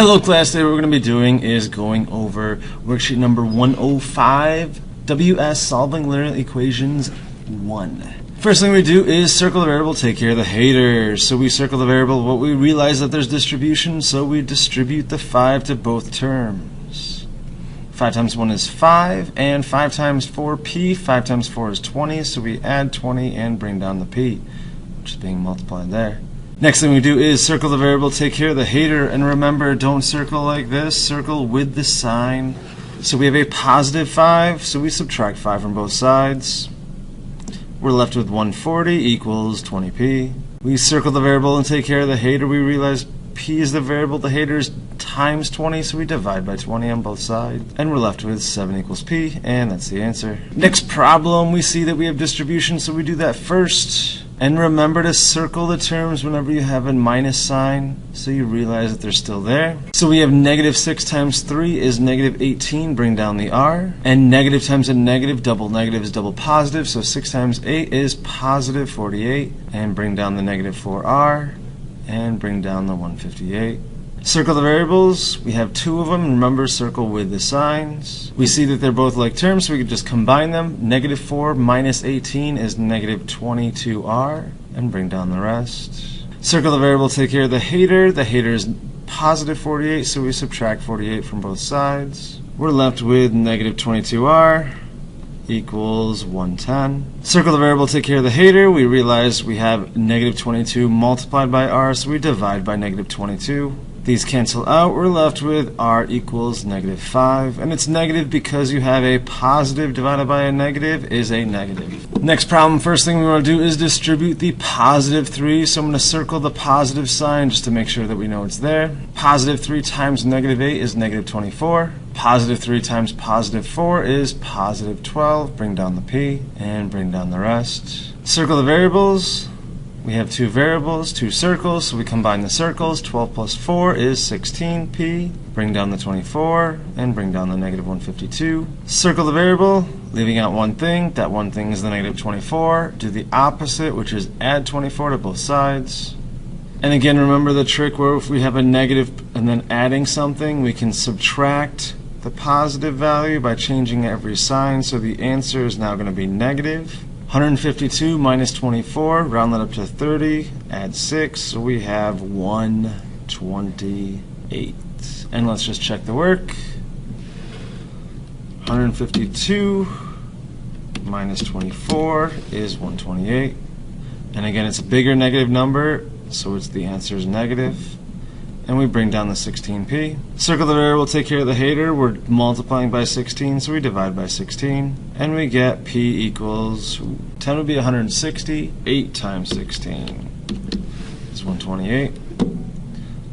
Hello class, today what we're going to be doing is going over worksheet number 105, WS Solving Linear Equations 1. First thing we do is circle the variable, take care of the hater. So we circle the variable, but we realize that there's distribution, so we distribute the 5 to both terms. 5 times 1 is 5, and 5 times 4, p. 5 times 4 is 20, so we add 20 and bring down the p, which is being multiplied there. Next thing we do is circle the variable, take care of the hater, and remember, don't circle like this, circle with the sign. So we have a positive 5, so we subtract 5 from both sides. We're left with 140 equals 20p. We circle the variable and take care of the hater. We realize p is the variable, the hater is times 20, so we divide by 20 on both sides. And we're left with 7 equals p, and that's the answer. Next problem, we see that we have distribution, so we do that first. And remember to circle the terms whenever you have a minus sign, so you realize that they're still there. So we have negative 6 times 3 is negative 18, bring down the r. And negative times a negative is double positive, so 6 times 8 is positive 48, and bring down the negative 4r, and bring down the 158. Circle the variables, we have 2 of them, remember circle with the signs. We see that they're both like terms, so we can just combine them. Negative 4 minus 18 is negative 22r, and bring down the rest. Circle the variable, take care of the hater is positive 48, so we subtract 48 from both sides. We're left with negative 22r equals 110. Circle the variable, take care of the hater, we realize we have negative 22 multiplied by r, so we divide by negative 22. These cancel out, we're left with r equals negative 5, and it's negative because you have a positive divided by a negative is a negative. Next problem, first thing we want to do is distribute the positive 3, so I'm going to circle the positive sign just to make sure that we know it's there. Positive 3 times negative 8 is negative 24. Positive 3 times positive 4 is positive 12. Bring down the p, and bring down the rest. Circle the variables. We have 2 variables, 2 circles, so we combine the circles. 12 plus 4 is 16p. Bring down the 24, and bring down the negative 152. Circle the variable, leaving out one thing. That one thing is the negative 24. Do the opposite, which is add 24 to both sides. And again, remember the trick where if we have a negative and then adding something, we can subtract the positive value by changing every sign. So the answer is now going to be negative. 152 minus 24, round that up to 30, add 6, so we have 128. And let's just check the work. 152 minus 24 is 128. And again, it's a bigger negative number, so the answer is negative. And we bring down the 16p. Circle the variable, take care of the hater. We're multiplying by 16, so we divide by 16. And we get p equals, 10 would be 160. 8 times 16 is 128.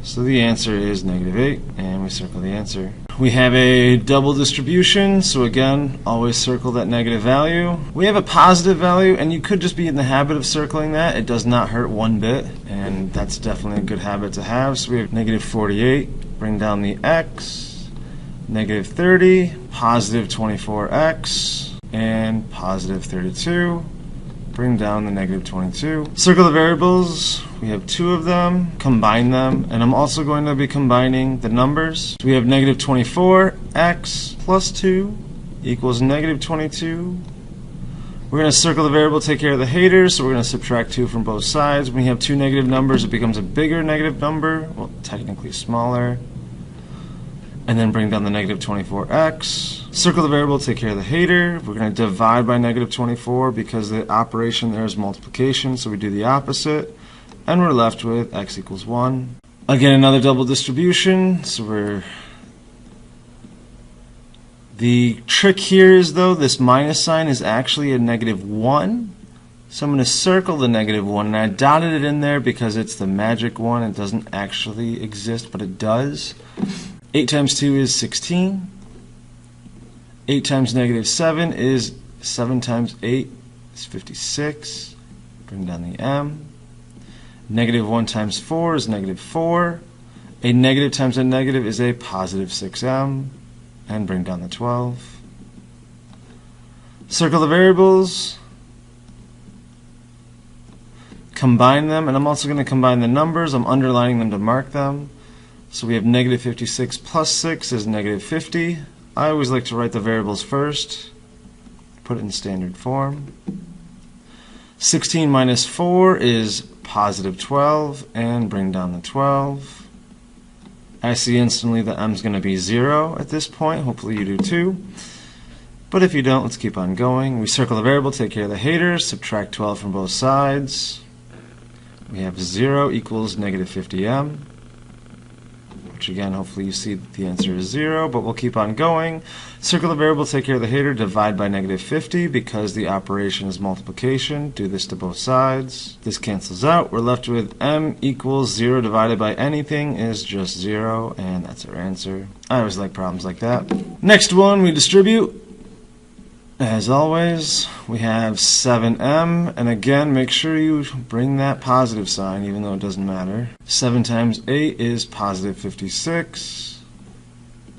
So the answer is negative 8, and we circle the answer. We have a double distribution, so again, always circle that negative value. We have a positive value, and you could just be in the habit of circling that. It does not hurt one bit, and that's definitely a good habit to have. So we have negative 48, bring down the x, negative 30, positive 24x, and positive 32. Bring down the negative 22. Circle the variables. We have 2 of them. Combine them. And I'm also going to be combining the numbers. So we have negative 24x plus 2 equals negative 22. We're going to circle the variable, take care of the haters. So we're going to subtract 2 from both sides. When you have 2 negative numbers, it becomes a bigger negative number. Well, technically smaller. And then bring down the negative 24x. Circle the variable, take care of the hater. We're going to divide by negative 24 because the operation there is multiplication, so we do the opposite. And we're left with x equals 1. Again, another double distribution. So the trick here is, though, this minus sign is actually a negative 1. So I'm going to circle the negative 1, and I dotted it in there because it's the magic 1. It doesn't actually exist, but it does. 8 times 2 is 16. 8 times negative 7 is 7 times 8 is 56. Bring down the m. Negative 1 times 4 is negative 4. A negative times a negative is a positive 6m. And bring down the 12. Circle the variables. Combine them, and I'm also going to combine the numbers. I'm underlining them to mark them. So we have negative 56 plus 6 is negative 50. I always like to write the variables first, put it in standard form. 16 minus 4 is positive 12, and bring down the 12. I see instantly that m's going to be 0 at this point. Hopefully you do too. But if you don't, let's keep on going. We circle the variable, take care of the haters, subtract 12 from both sides. We have 0 equals negative 50m, which again, hopefully you see that the answer is 0, but we'll keep on going. Circle the variable, take care of the hater, divide by negative 50 because the operation is multiplication. Do this to both sides. This cancels out. We're left with m equals 0 divided by anything is just 0, and that's our answer. I always like problems like that. Next one, we distribute. As always, we have 7m, and again, make sure you bring that positive sign, even though it doesn't matter. 7 times 8 is positive 56,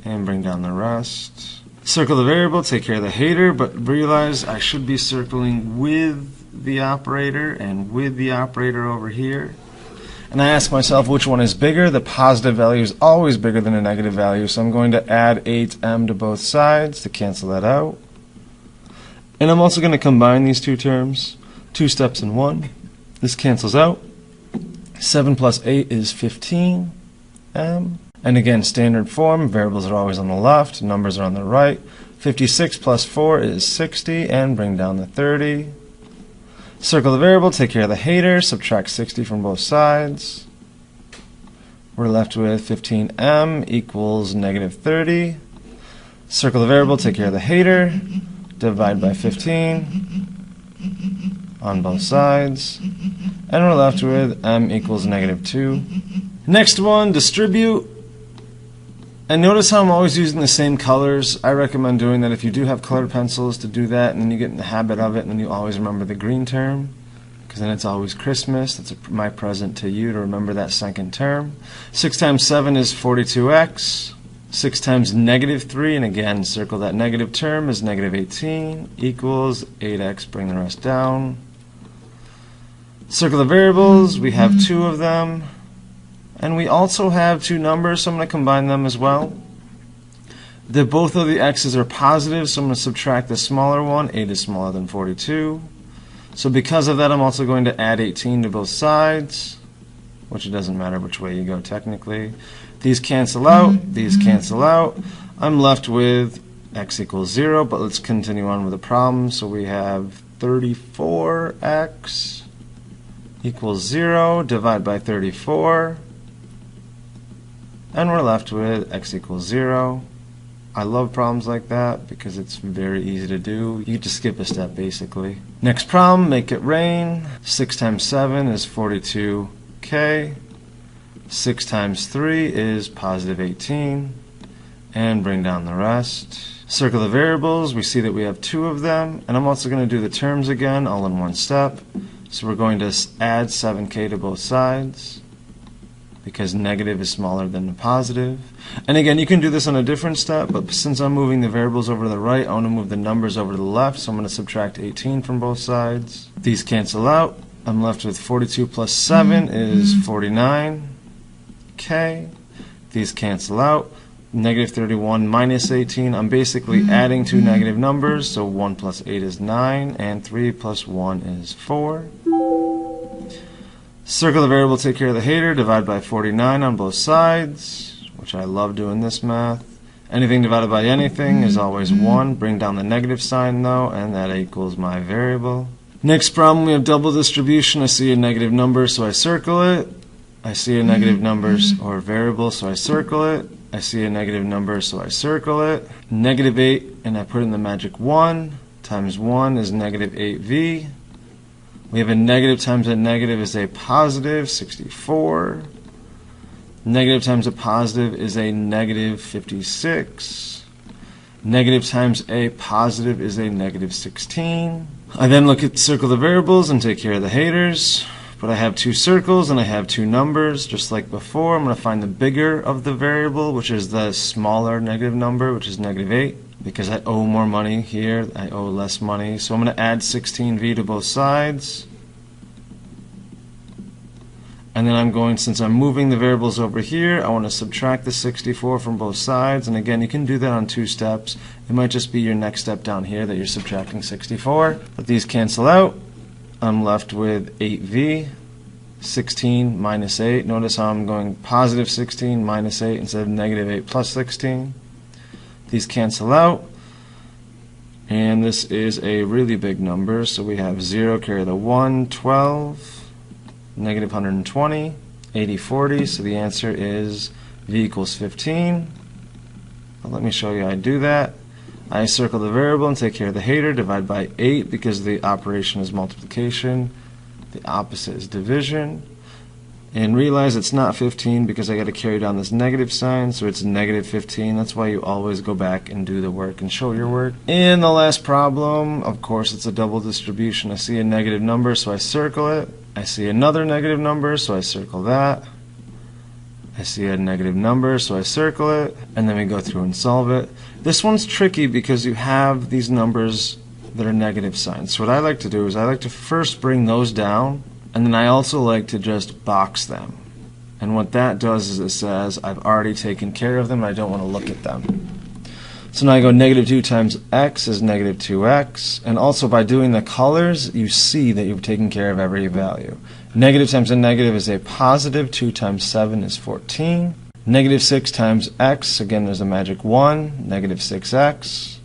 and bring down the rest. Circle the variable, take care of the hater, but realize I should be circling with the operator and with the operator over here. And I ask myself which one is bigger. The positive value is always bigger than a negative value, so I'm going to add 8m to both sides to cancel that out. And I'm also going to combine these two terms, 2 steps in one. This cancels out. 7 plus 8 is 15m. And again, standard form, variables are always on the left, numbers are on the right. 56 plus 4 is 60, and bring down the 30. Circle the variable, take care of the hater, subtract 60 from both sides. We're left with 15m equals negative 30. Circle the variable, take care of the hater, divide by 15 on both sides, and we're left with m equals negative 2. Next one, distribute. And notice how I'm always using the same colors. I recommend doing that if you do have colored pencils to do that, and then you get in the habit of it, and then you always remember the green term, because then it's always Christmas. That's my present to you, to remember that second term. 6 times 7 is 42x. 6 times negative 3, and again, circle that negative term, is negative 18, equals 8x, bring the rest down. Circle the variables, we have 2 of them, and we also have 2 numbers, so I'm going to combine them as well. Both of the x's are positive, so I'm going to subtract the smaller one. 8 is smaller than 42. So because of that, I'm also going to add 18 to both sides, which it doesn't matter which way you go technically. These cancel out, these cancel out. I'm left with x equals 0, but let's continue on with the problem. So we have 34x equals 0, divide by 34, and we're left with x equals 0. I love problems like that because it's very easy to do. You just skip a step basically. Next problem, make it rain. 6 times 7 is 42k. 6 times 3 is positive 18, and bring down the rest. Circle the variables, we see that we have 2 of them, and I'm also going to do the terms again all in one step. So we're going to add 7k to both sides because negative is smaller than the positive. And again, you can do this on a different step, but since I'm moving the variables over to the right, I want to move the numbers over to the left, so I'm going to subtract 18 from both sides. These cancel out. I'm left with 42 plus 7 is 49k. These cancel out. Negative 31 minus 18. I'm basically adding 2 negative numbers, so 1 plus 8 is 9, and 3 plus 1 is 4. Circle the variable, take care of the hater, divide by 49 on both sides, which I love doing this math. Anything divided by anything is always 1. Bring down the negative sign though, and that equals my variable. Next problem, we have double distribution. I see a negative number, so I circle it. I see a negative number or variable, so I circle it. I see a negative number, so I circle it. Negative 8, and I put in the magic 1, times 1 is negative 8v. We have a negative times a negative is a positive, 64. Negative times a positive is a negative 56. Negative times a positive is a negative 16. I then look at circle the variables and take care of the haters. But I have 2 circles and I have 2 numbers, just like before. I'm going to find the bigger of the variable, which is the smaller negative number, which is negative 8. Because I owe more money here, I owe less money. So I'm going to add 16v to both sides. And then I'm going, since I'm moving the variables over here, I want to subtract the 64 from both sides. And again, you can do that on 2 steps. It might just be your next step down here that you're subtracting 64. But these cancel out. I'm left with 8v, 16 minus 8. Notice how I'm going positive 16 minus 8 instead of negative 8 plus 16. These cancel out. And this is a really big number. So we have 0, carry the 1, 12. Negative 120, 80, 40, so the answer is v equals 15. But let me show you how I do that. I circle the variable and take care of the hater, divide by 8 because the operation is multiplication. The opposite is division. And realize it's not 15 because I got to carry down this negative sign, so it's negative 15. That's why you always go back and do the work and show your work. In the last problem, of course, it's a double distribution. I see a negative number, so I circle it. I see another negative number, so I circle that. I see a negative number, so I circle it. And then we go through and solve it. This one's tricky because you have these numbers that are negative signs. So what I like to do is I like to first bring those down, and then I also like to just box them. And what that does is it says I've already taken care of them, I don't want to look at them. So now I go negative 2 times x is negative 2x. And also by doing the colors, you see that you've taken care of every value. Negative times a negative is a positive. 2 times 7 is 14. Negative 6 times x, again there's a magic 1, negative 6x.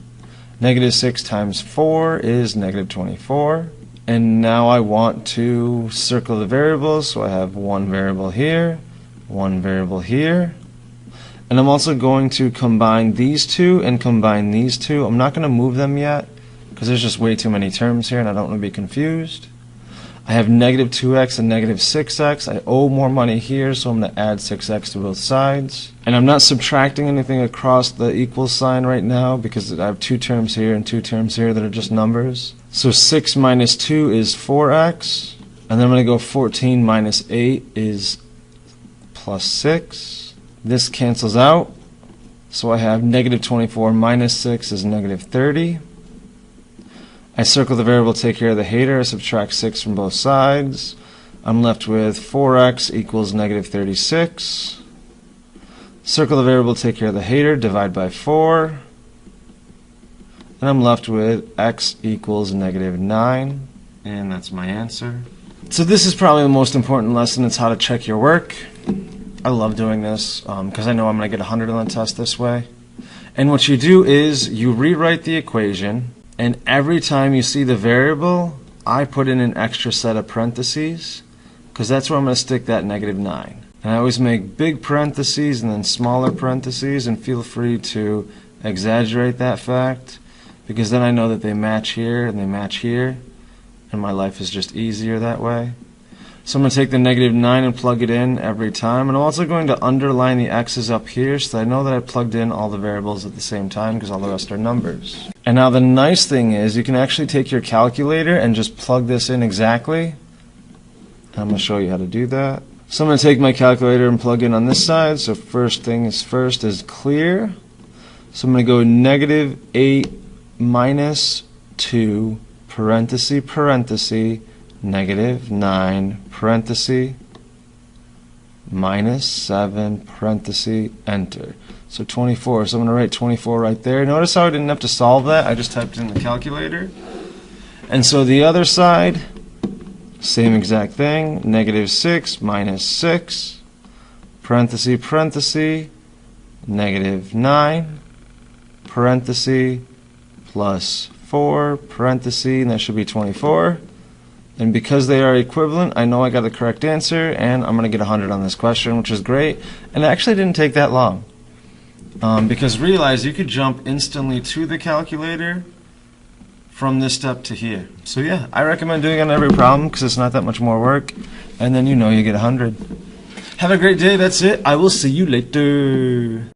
Negative 6 times 4 is negative 24. And now I want to circle the variables, so I have one variable here, one variable here. And I'm also going to combine these two and combine these two. I'm not going to move them yet because there's just way too many terms here and I don't want to be confused. I have negative 2x and negative 6x. I owe more money here, so I'm going to add 6x to both sides. And I'm not subtracting anything across the equal sign right now because I have 2 terms here and 2 terms here that are just numbers. So 6 minus 2 is 4x. And then I'm going to go 14 minus 8 is plus 6. This cancels out. So I have negative 24 minus 6 is negative 30. I circle the variable, take care of the hater, I subtract 6 from both sides. I'm left with 4x equals negative 36. Circle the variable, take care of the hater, divide by 4. And I'm left with x equals negative 9. And that's my answer. So this is probably the most important lesson. It's how to check your work. I love doing this because I know I'm going to get 100 on the test this way. And what you do is you rewrite the equation. And every time you see the variable, I put in an extra set of parentheses because that's where I'm going to stick that negative 9. And I always make big parentheses and then smaller parentheses, and feel free to exaggerate that fact because then I know that they match here and they match here, and my life is just easier that way. So I'm going to take the negative 9 and plug it in every time. And I'm also going to underline the x's up here so that I know that I plugged in all the variables at the same time because all the rest are numbers. And now the nice thing is you can actually take your calculator and just plug this in exactly. I'm going to show you how to do that. So I'm going to take my calculator and plug in on this side. So first thing is first is clear. So I'm going to go negative 8 minus 2 parenthesis parenthesis negative 9 parenthesis minus 7 parenthesis enter. So 24. So I'm going to write 24 right there. Notice how I didn't have to solve that. I just typed in the calculator. And so the other side, same exact thing. Negative 6 minus 6 parenthesis parenthesis negative 9 parenthesis plus 4 parenthesis, and that should be 24. And because they are equivalent, I know I got the correct answer, and I'm going to get 100 on this question, which is great. And it actually didn't take that long. Because realize you could jump instantly to the calculator from this step to here. So yeah, I recommend doing it on every problem because it's not that much more work. And then you know you get 100. Have a great day. That's it. I will see you later.